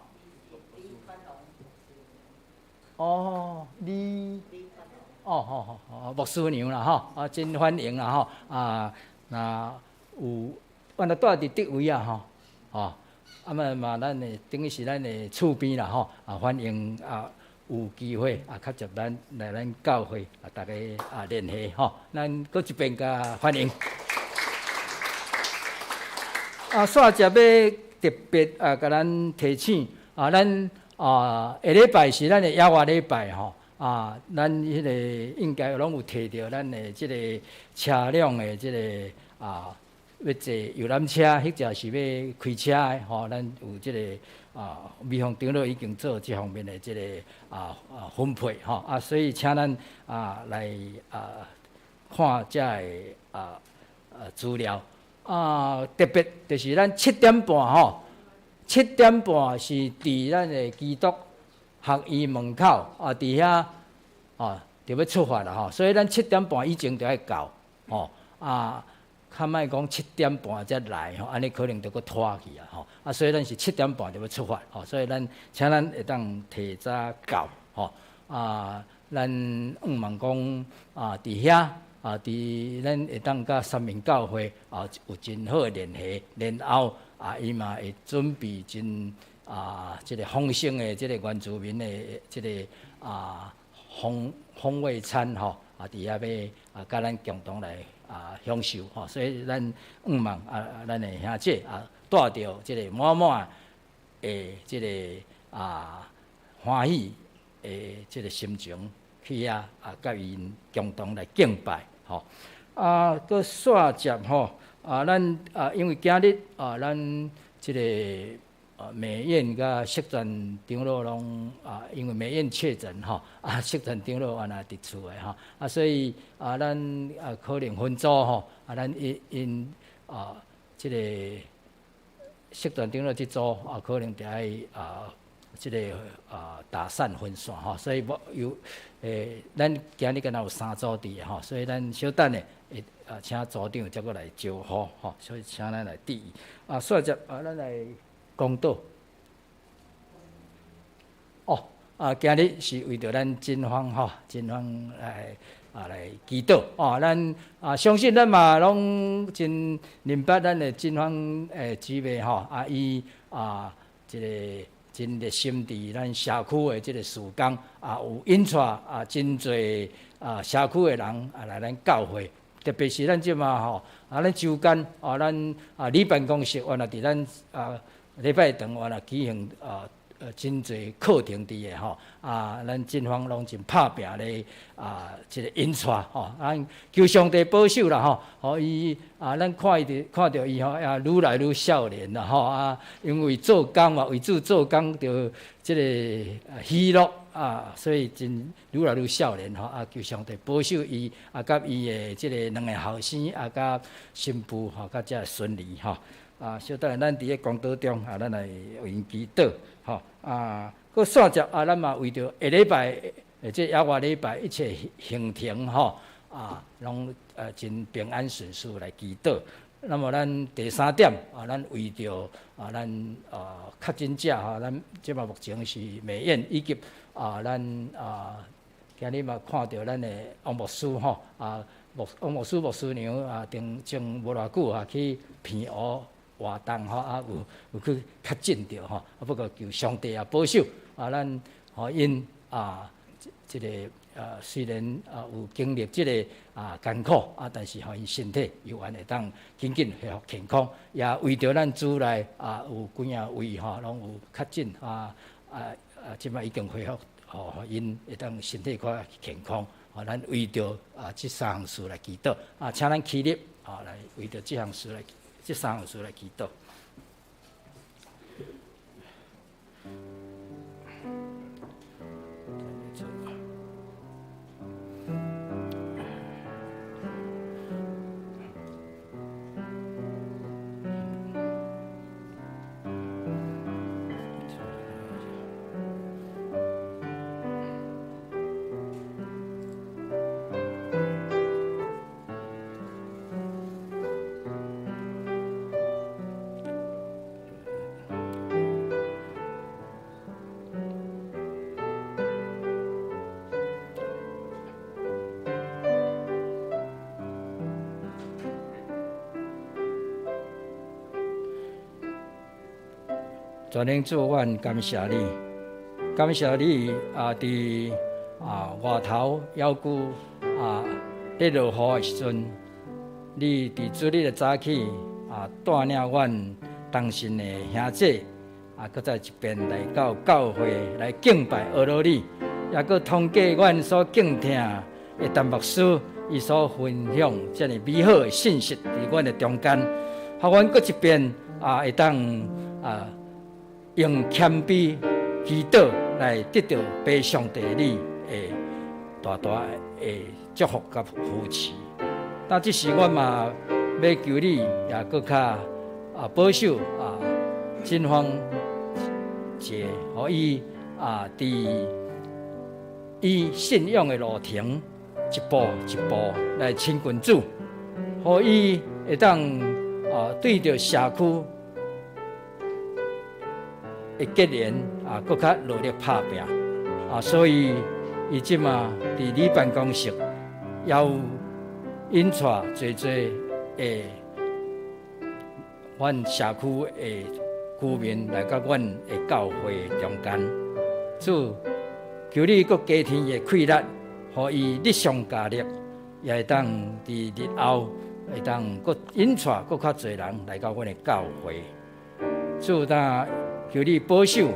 牧师娘啦吼，真欢迎啦吼，若有，我若住伫德位吼，嘛咱的等于是咱的厝边啦吼，欢迎有机会较接咱来咱教会大家联系吼，咱搁一遍甲欢迎。煞接要特别甲咱提醒咱下礼拜是咱的耶和华礼拜吼，咱迄个应该拢有摕到咱的即个车辆的即个要坐游览车，或者是要开车的吼，咱有即个。美方长老已经做这方面的这个分配吼，所以请咱来看这的资料特别就是咱7点半吼，7点半是伫咱的基督学院门口伫遐就要出发啦吼，所以咱7点半以前就要到吼较莫讲7点半才来吼，安尼可能就搁拖去吼，所以咱是7点半就要出发吼，所以咱请咱会当提早到吼，咱望讲伫遐伫咱会当甲三民教会有真好的联系，然后伊嘛会准备真即个丰盛的即个原住民的即个风味餐吼，伫遐要甲咱共同来。享受吼，所以咱望咱的兄姐带着即个满满的即个欢喜的即个心情去遐甲因共同来敬拜吼。搁煞接吼咱因为今日咱即个美燕甲释传长老拢因为美燕确诊吼，释传长老原来伫厝的吼，所以咱可能分组吼，咱因即个释传长老即组可能得爱即个打散分散吼，所以咱今日敢若有3组伫的吼，所以咱小等的会请组长再过来招呼吼，所以请咱来第一煞接咱来。讲道今日是为着咱真芳吼，真芳来祈祷咱相信咱嘛拢真明白咱的真芳姊妹吼伊即个真热心伫咱社区的即个事工有引带真侪社区的人来咱教会，特别是咱即嘛吼咱周间咱礼办公室原来伫咱礼拜堂原来举行真侪课程伫的吼咱真芳拢真拍拼咧即个引带吼，咱求上帝保守啦吼，互伊咱看到伊吼愈来愈少年啦吼因为做工嘛为主做工着即个喜乐所以真愈来愈少年吼求上帝保守伊甲伊的即个两个后生甲新妇吼甲遮顺利吼。小等咱伫个讲道中咱来为因祈祷吼搁煞接咱嘛为着下礼拜即耶和华礼拜一切行程吼拢真平安顺遂来祈祷。那么咱第3点咱为着咱确诊者咱即嘛目前是美燕以及咱今日嘛看到咱的王牧师吼王牧师牧师娘前无偌久去偏湖活动有去确诊着吼，不过求上帝保守咱互因即个虽然有经历即个艰苦但是互因身体犹原会当紧紧恢复健康，也为着咱主内有几啊位拢有确诊即摆已经恢复，因会当身体较健康。咱为着即3项事来祈祷。请咱起立，来为着即3项事来祈祷。全能主，阮感谢你，感谢你伫外头要顾咧落雨的时阵，你伫主日的早起带领阮同心的兄姐搁再一遍来到教会来敬拜阿罗你，也搁通过阮所敬听的陈牧师伊所分享遮尔美好的信息伫阮的中间，互阮搁一遍会当用谦卑祈祷来得到被上帝你的大的祝福甲扶持。但即时我嘛要求你也搁较保守真方节，互伊伫伊信仰的路程一步一步来亲近主，互伊会当对着社区的结连搁较努力拍拼所以伊即马伫你办公室也有引带侪阮社区的居民来到阮的教会中间。主，求你搁加添伊的气力，互伊日上加力，也会当伫日后会当搁引带搁较侪人来到阮的教会。主，求你保守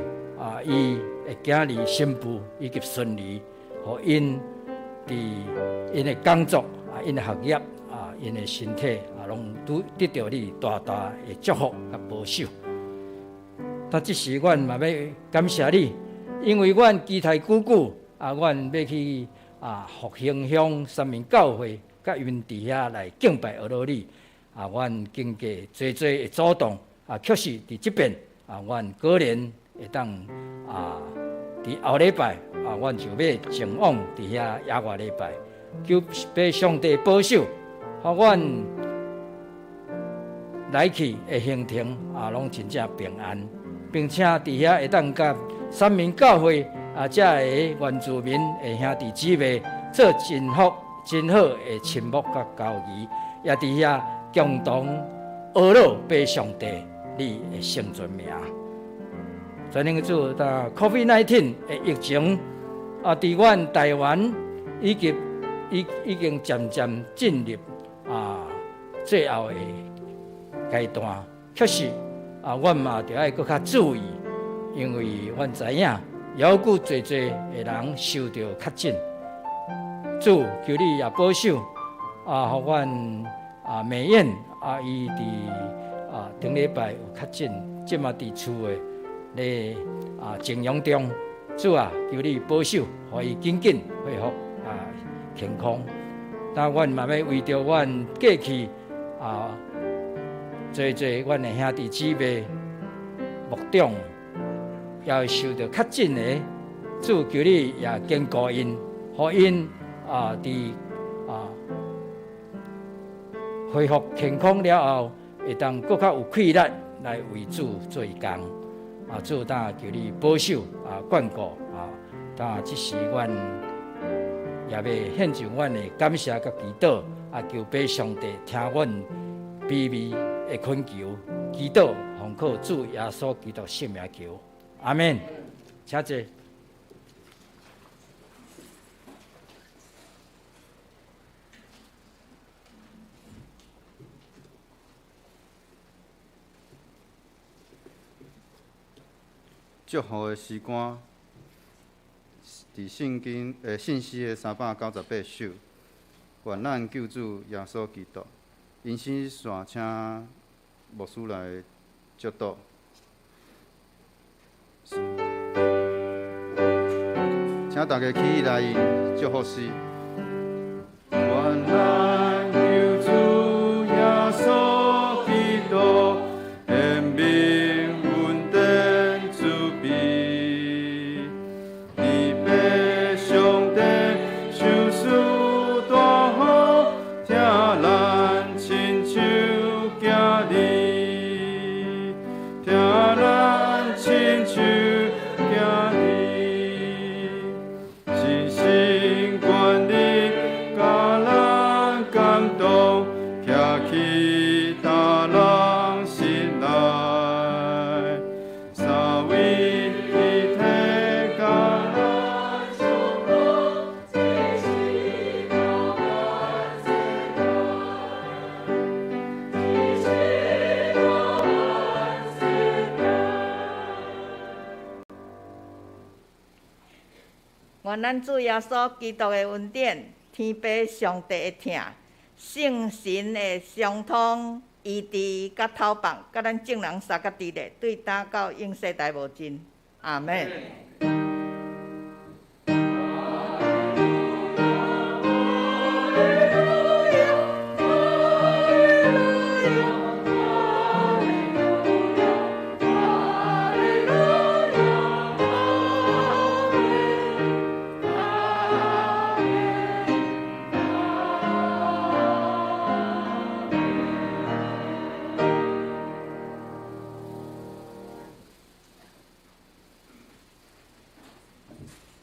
伊的囝儿新妇以及顺利，互因伫因的工作因的学业因的身体拢得到你大大的祝福甲保守。但即时阮嘛要感谢你，因为阮期待久久阮要去复兴乡三民教会，甲因伫遐来敬拜阿罗你阮经过侪的阻挡确实伫即边阮果然会当伫后礼拜阮就要前往伫遐野外礼拜，求被上帝保守，互阮来去的行程拢真正平安，并且伫遐会当甲三民教会遮个原住民的兄弟姊妹做真好的亲睦甲交谊，也伫遐共同阿罗被上帝你的圣尊名。全能主，COVID-19 的疫情伫阮台湾已经渐渐进入最后的阶段。确实阮嘛着爱搁较注意，因为阮知影犹有侪的人受到确诊。主，求你也保守互阮美燕伊伫顶礼拜有确诊，即嘛伫厝的咧静养中。主求你保守，互伊紧紧恢复健康。但阮嘛要为着阮过去侪阮的兄弟姊妹牧长也受到确诊的，主求你也坚固因，互因伫恢复健康了后，会当更较有气力来为主做工。主求你保守眷顾即时阮也要献上阮的感谢甲祈祷求被上帝听阮卑微的恳求，祈祷奉靠主耶稣基督圣名求，阿们。请坐。祝福的时光伫圣经信息的398首，愿咱救主耶稣基督，因此线请牧师来接导。请大家起来祝福诗。愿咱救主耶稣基督，显明恩典慈悲，慈悲上帝受事大好，听咱亲像囝儿，听咱亲像囝儿。心管理，甲咱感动，徛起大人心内，三位一体，甲咱相互支持，到万世代，支持到万世代。愿咱主耶稣基督的恩典、天父上帝的疼、圣神的相通、医治甲透放，甲咱众人三甲伫咧，对打到永世代无尽。阿门。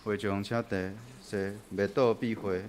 会众请坐，是灭倒避讳，